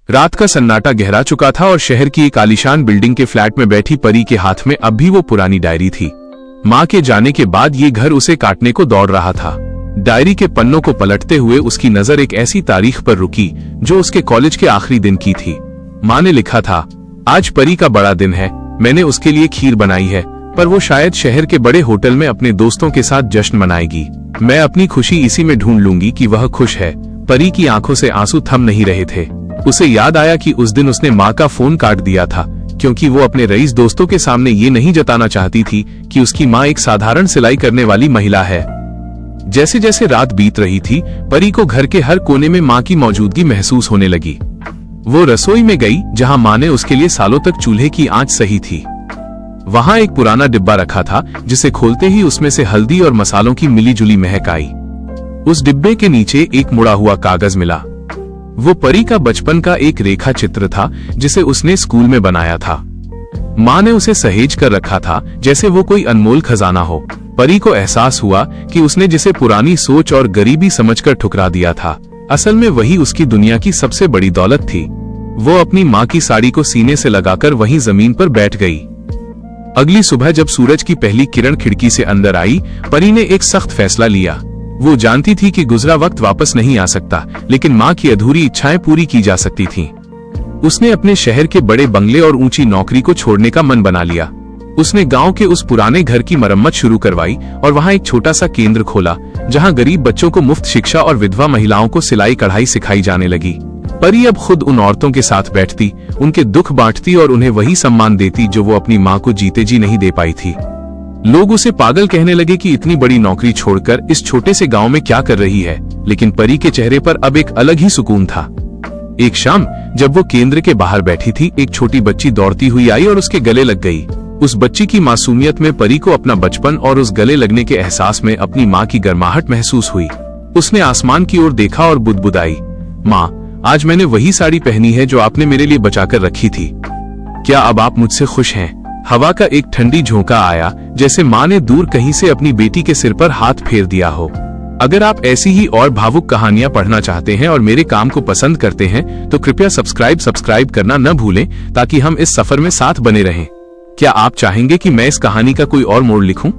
रात का सन्नाटा गहरा चुका था और शहर की एक आलीशान बिल्डिंग के फ्लैट में बैठी परी के हाथ में अब भी वो पुरानी डायरी थी। माँ के जाने के बाद ये घर उसे काटने को दौड़ रहा था। डायरी के पन्नों को पलटते हुए उसकी नजर एक ऐसी तारीख पर रुकी जो उसके कॉलेज के आखिरी दिन की थी। माँ ने लिखा था, आज परी का बड़ा दिन है, मैंने उसके लिए खीर बनाई है, पर वो शायद शहर के बड़े होटल में अपने दोस्तों के साथ जश्न मनाएगी। मैं अपनी खुशी इसी में ढूंढ लूंगी कि वह खुश है। परी की आंखों से आंसू थम नहीं रहे थे। उसे याद आया कि उस दिन उसने माँ का फोन काट दिया था क्योंकि वो अपने रईस दोस्तों के सामने ये नहीं जताना चाहती थी कि उसकी माँ एक साधारण सिलाई करने वाली महिला है। जैसे जैसे रात बीत रही थी, परी को घर के हर कोने में माँ की मौजूदगी महसूस होने लगी। वो रसोई में गई जहाँ माँ ने उसके लिए सालों तक चूल्हे की आंच सही थी। वहाँ एक पुराना डिब्बा रखा था जिसे खोलते ही उसमें से हल्दी और मसालों की मिलीजुली महक आई। उस डिब्बे के नीचे एक मुड़ा हुआ कागज मिला। वो परी का बचपन का एक रेखा चित्र था जिसे उसने स्कूल में बनाया था। माँ ने उसे सहेज कर रखा था जैसे वो कोई अनमोल खजाना हो। परी को एहसास हुआ कि उसने जिसे पुरानी सोच और गरीबी समझकर ठुकरा दिया था, असल में वही उसकी दुनिया की सबसे बड़ी दौलत थी। वो अपनी माँ की साड़ी को सीने से लगाकर वहीं जमीन पर बैठ गई। अगली सुबह जब सूरज की पहली किरण खिड़की से अंदर आई, परी ने एक सख्त फैसला लिया। वो जानती थी कि गुजरा वक्त वापस नहीं आ सकता, लेकिन माँ की अधूरी इच्छाएं पूरी की जा सकती थीं। उसने अपने शहर के बड़े बंगले और ऊंची नौकरी को छोड़ने का मन बना लिया। उसने गांव के उस पुराने घर की मरम्मत शुरू करवाई और वहां एक छोटा सा केंद्र खोला जहां गरीब बच्चों को मुफ्त शिक्षा और विधवा महिलाओं को सिलाई कढ़ाई सिखाई जाने लगी। परी अब खुद उन औरतों के साथ बैठती, उनके दुख बांटती और उन्हें वही सम्मान देती जो वो अपनी माँ को जीते जी नहीं दे पाई थी। लोग उसे पागल कहने लगे कि इतनी बड़ी नौकरी छोड़कर इस छोटे से गांव में क्या कर रही है, लेकिन परी के चेहरे पर अब एक अलग ही सुकून था। एक शाम जब वो केंद्र के बाहर बैठी थी, एक छोटी बच्ची दौड़ती हुई आई और उसके गले लग गई। उस बच्ची की मासूमियत में परी को अपना बचपन और उस गले लगने के एहसास में अपनी माँ की गर्माहट महसूस हुई। उसने आसमान की ओर देखा और बुदबुदाई, माँ, आज मैंने वही साड़ी पहनी है जो आपने मेरे लिए बचाकर रखी थी। क्या अब आप मुझसे खुश हैं? हवा का एक ठंडी झोंका आया, जैसे माँ ने दूर कहीं से अपनी बेटी के सिर पर हाथ फेर दिया हो। अगर आप ऐसी ही और भावुक कहानियां पढ़ना चाहते हैं और मेरे काम को पसंद करते हैं तो कृपया सब्सक्राइब करना न भूलें ताकि हम इस सफर में साथ बने रहें। क्या आप चाहेंगे कि मैं इस कहानी का कोई और मोड़ लिखूं?